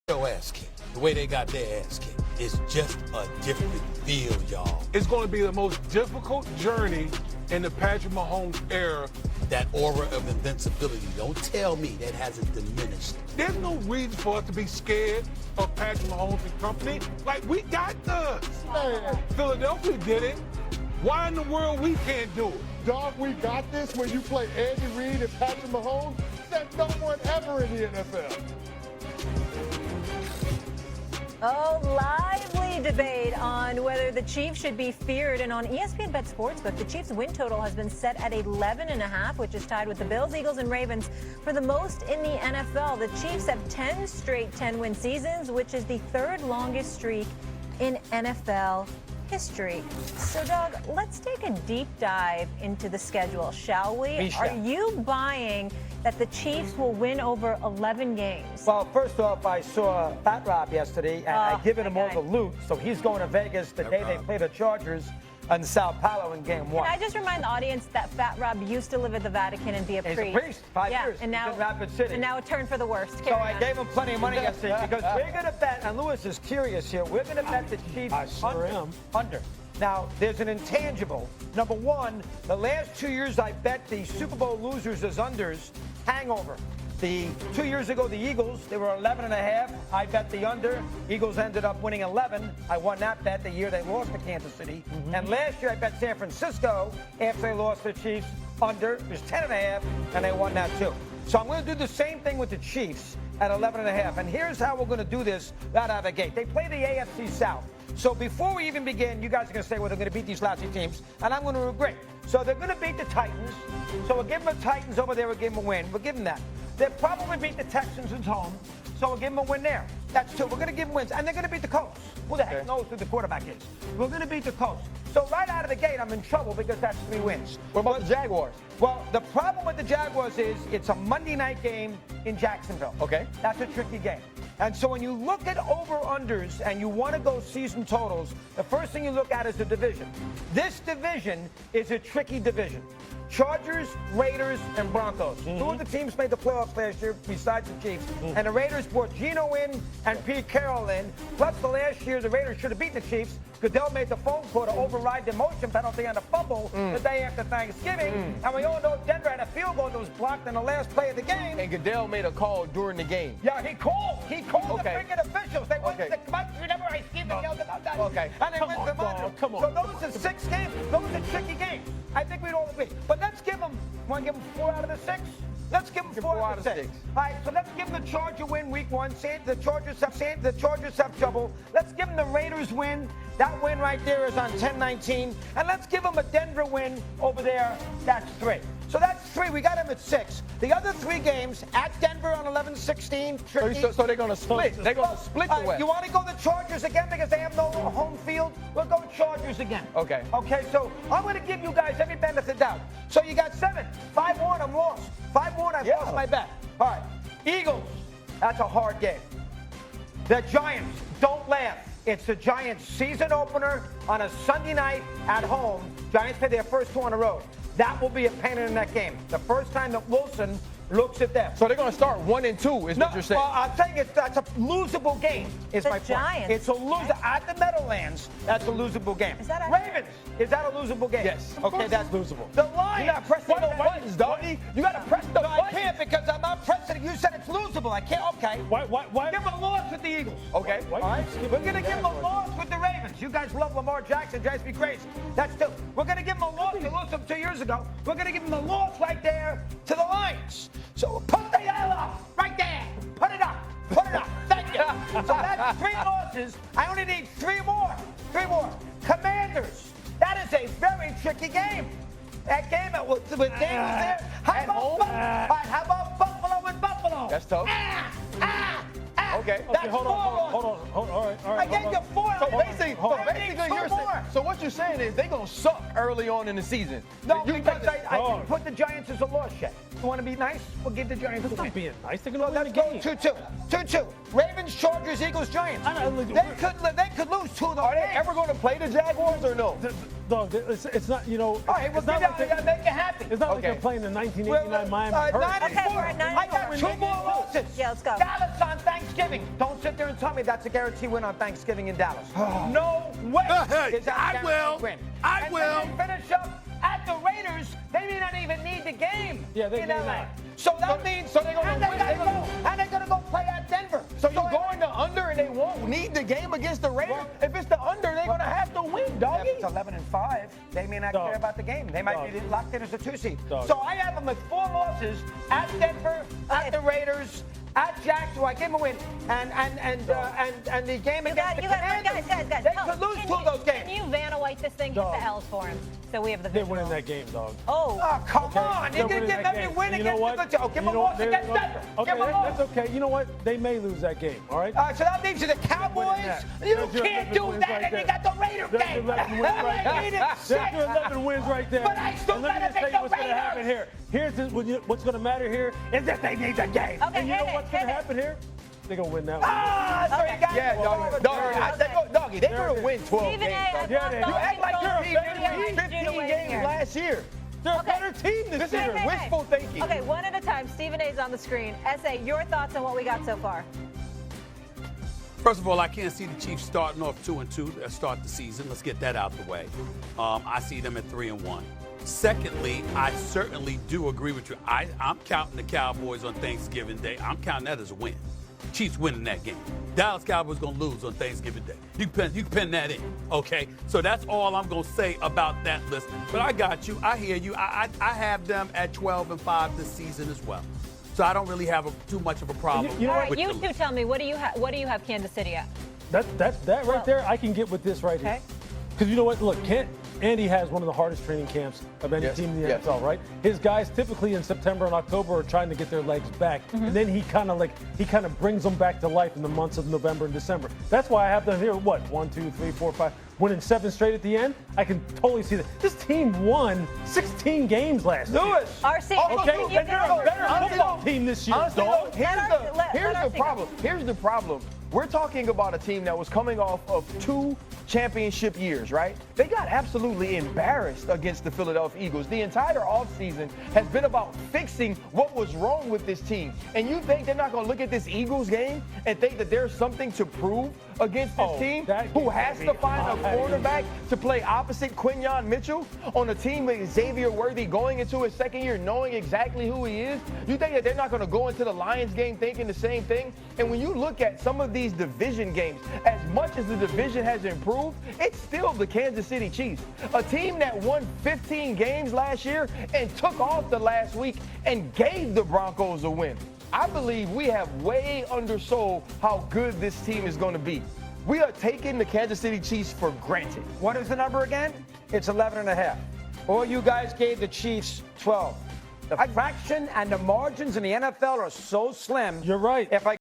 Your ass kicked. The way they got their ass kicked. It's just a different feel, y'all. It's going to be the most difficult journey in the Patrick Mahomes era. That aura of invincibility, don't tell me that hasn't diminished. There's no reason for us to be scared of Patrick Mahomes and company. Like, we got this. Man, Philadelphia did it. Why in the world we can't do it? Dog, we got this when you play Andy Reid and Patrick Mahomes. Said no one ever in the NFL. Oh, lively debate on whether the Chiefs should be feared. And on ESPN Bet Sportsbook, the Chiefs' win total has been set at 11.5, which is tied with the Bills, Eagles, and Ravens for the most in the NFL. The Chiefs have 10 straight 10-win seasons, which is the third longest streak in NFL history. So, Doug, let's take a deep dive into the schedule, shall we? Are you buying that the Chiefs will win over 11 games? Well, first off, I saw Fat Rob yesterday, and I given him all the loot, so he's going to Vegas the day they play the Chargers in Sao Paulo in Game 1. Can I just remind the audience that Fat Rob used to live at the Vatican and be a priest? He's a priest, 5 years. And now, in Rapid City. And now it turned for the worst. So I gave him plenty of money yesterday because we're going to bet, and Lewis is curious here, we're going to bet the Chiefs under. Now, there's an intangible. Number one, the last 2 years I bet the Super Bowl losers as unders, hangover. The 2 years ago, the Eagles, they were 11.5. I bet the under. Eagles ended up winning 11. I won that bet the year they lost to Kansas City. And last year, I bet San Francisco after they lost to the Chiefs under. It was 10.5, and they won that too. So I'm going to do the same thing with the Chiefs at 11.5. And here's how we're going to do this right out of the gate. They play the AFC South. So before we even begin, you guys are going to say, well, they're going to beat these lousy teams, and I'm going to agree. So they're going to beat the Titans. So we'll give them the Titans over there. We'll give them a win. We'll give them that. They'll probably beat the Texans at home. So we'll give them a win there. That's two. We're going to give them wins. And they're going to beat the Colts. Who the heck knows who the quarterback is? We're going to beat the Colts. So right out of the gate, I'm in trouble because that's 3 wins. What about the Jaguars? Well, the problem with the Jaguars is it's a Monday night game in Jacksonville. Okay. That's a tricky game. And so when you look at over-unders and you want to go season totals, the first thing you look at is the division. This division is a tricky division. Chargers, Raiders, and Broncos. 2 of the teams made the playoffs last year besides the Chiefs. And the Raiders brought Geno in and Pete Carroll in. Plus, the last year, the Raiders should have beaten the Chiefs. Goodell made the phone call to override the motion penalty on a fumble the day after Thanksgiving. And we all know Denver had a field goal that was blocked in the last play of the game. And Goodell made a call during the game. Yeah, he called. He called the freaking officials. They went to the remember I screamed and yelled about that. Okay. And they went to monitor. Come on. So those are 6 games. Those are tricky games. I think we'd all agree. But let's give them, want to give them 4 out of the 6? Let's give them 4 out of the 6. All right, so let's give them the Charger win week 1. The Chargers have trouble. Let's give them the Raiders win. That win right there is on 10-19. And let's give them a Denver win over there. That's 3. So that's 3. We got them at 6. The other 3 games at Denver on 11-16. So they're going to split. They're going to split the West. You want to go the Chargers again because they have no home field? We'll go Chargers again. Okay. Okay, so I'm going to give you guys every benefit of the doubt. So you got 7. 5-1, I'm lost. 5-1, I've lost my bet. All right. Eagles, that's a hard game. The Giants, don't laugh. It's the Giants' season opener on a Sunday night at home. Giants play their first 2 on the road. That will be a pain in that game. The first time that Wilson looks at them. So they're going to start 1-2 is what you're saying. Well, I'm saying that's a losable game is my point. Giants. It's a loser. At the Meadowlands, that's a losable game. Is that Ravens, is that a losable game? Yes. Okay, that's losable. The Lions. You got to press the buttons, doggy. You got to press the buttons. I can't because I'm not pressing it. You said it's losable. I can't. Okay. Why? Give them a loss with the Eagles. Okay. All right. We're going to give them a loss with the Ravens. You guys love Lamar Jackson. Drives me crazy. That's 2. We're going to give them a loss. They lost them 2 years ago. We're going to give them a loss right there to the Lions. So put the L up right there. Put it up. Put it up. Thank you. So that's 3 losses. I only need 3 more. 3 more. Commanders. That is a very tricky game. That game with Daniels there. How about Buffalo and Buffalo? That's tough. Okay. That's hold on. All right. I gave you 4. So basically, you're saying, so what you're saying is they're going to suck early on in the season. No, because I put the Giants as a loss yet. You want to be nice? We'll give the Giants a win. Being nice. They're going to win the Let's go game. 2-2. 2-2. Ravens, Chargers. Chargers, Eagles, Giants. They could lose 2 of those Are they games. ever going to play the Jaguars or no? Dog, it's not, you know. All right, well, it's not like make it happy. it's not like they're playing the 1989 Miami Hurricanes. 9-4. we're at 9-4. I got 2 more losses. Yeah, let's go. Dallas on Thanksgiving. Don't sit there and tell me that's a guarantee win on Thanksgiving in Dallas. No way. Hey, is that a I guaranteed will. Win. I and will. Then they finish up at the Raiders. They may not even need the game Yeah, they in may LA. not. So that means so they're gonna and win. they're going to go play at Denver. So you're going to under and they won't need the game against the Raiders? If it's the under, they're going to have to win, doggy. It's 11-5. They may not care about the game. They might be locked in as a 2 seed. So I have them with 4 losses at Denver, at the Raiders, at Jacksonville. I give them a win, and the game against the Commanders. Guys, they could lose 2 of those games. Can you Vanna White this thing? Hit the L's for him. So we have the They're visual. winning that game, dog. Oh. Oh, come on. They're You can winning give that them a game. win And you know against what? the good team. Give them a loss against Denver. Okay, Give them a loss. that's okay. You know what? They may lose that game, all right? So that leaves you the Cowboys. You There's your can't 11 do wins that, right and you there. got the Raider There's game. your 11 wins right there. There's There's your 11 wins right there. But I still and let me gotta just tell take you the what's going to Raiders. happen here. What's going to matter here is that they need the game. Okay, and you know hit what's it, going to hit it. happen here? They're going to win that one. So you got Yeah, doggy, they're going to win 12 Stephen A, games. I've Yeah, lost they all do. You act like control. your team didn't win 15 games last year. They're a better team this year. Okay. Wishful thinking. Okay, one at a time. Stephen A's on the screen. S.A., your thoughts on what we got so far? First of all, I can't see the Chiefs starting off 2-2 to start the season. Let's get that out the way. I see them at 3-1. Secondly, I certainly do agree with you. I'm counting the Cowboys on Thanksgiving Day. I'm counting that as a win. Chiefs winning that game. Dallas Cowboys gonna lose on Thanksgiving Day. You can pen that in, okay? So that's all I'm gonna say about that list. But I got you. I hear you. I have them at 12-5 this season as well. So I don't really have too much of a problem. You know All what? right, you two tell me, what do you have Kansas City at? That right there, I can get with this right here. Okay. Because you know what? Look, Andy has one of the hardest training camps of any team in the NFL, right? His guys typically in September and October are trying to get their legs back, and then he kind of brings them back to life in the months of November and December. That's why I have them here. What 1, 2, 3, 4, 5, winning 7 straight at the end. I can totally see that. This team won 16 games last year. Lewis. RC, Okay, you and they're a better football team this year, Honestly, dog. here's the problem. Here's the problem. We're talking about a team that was coming off of 2 championship years, right? They got absolutely embarrassed against the Philadelphia Eagles. The entire offseason has been about fixing what was wrong with this team. And you think they're not going to look at this Eagles game and think that there's something to prove against this team who has to find a quarterback to play opposite Quinyon Mitchell on a team with Xavier Worthy going into his second year knowing exactly who he is? You think that they're not going to go into the Lions game thinking the same thing? And when you look at some of these division games, as much as the division has improved, it's still the Kansas City Chiefs, a team that won 15 games last year and took off the last week and gave the Broncos a win. I believe we have way undersold how good this team is going to be. We are taking the Kansas City Chiefs for granted. What is the number again? It's 11.5. All you guys gave the Chiefs 12. The fraction and the margins in the NFL are so slim. You're right. If I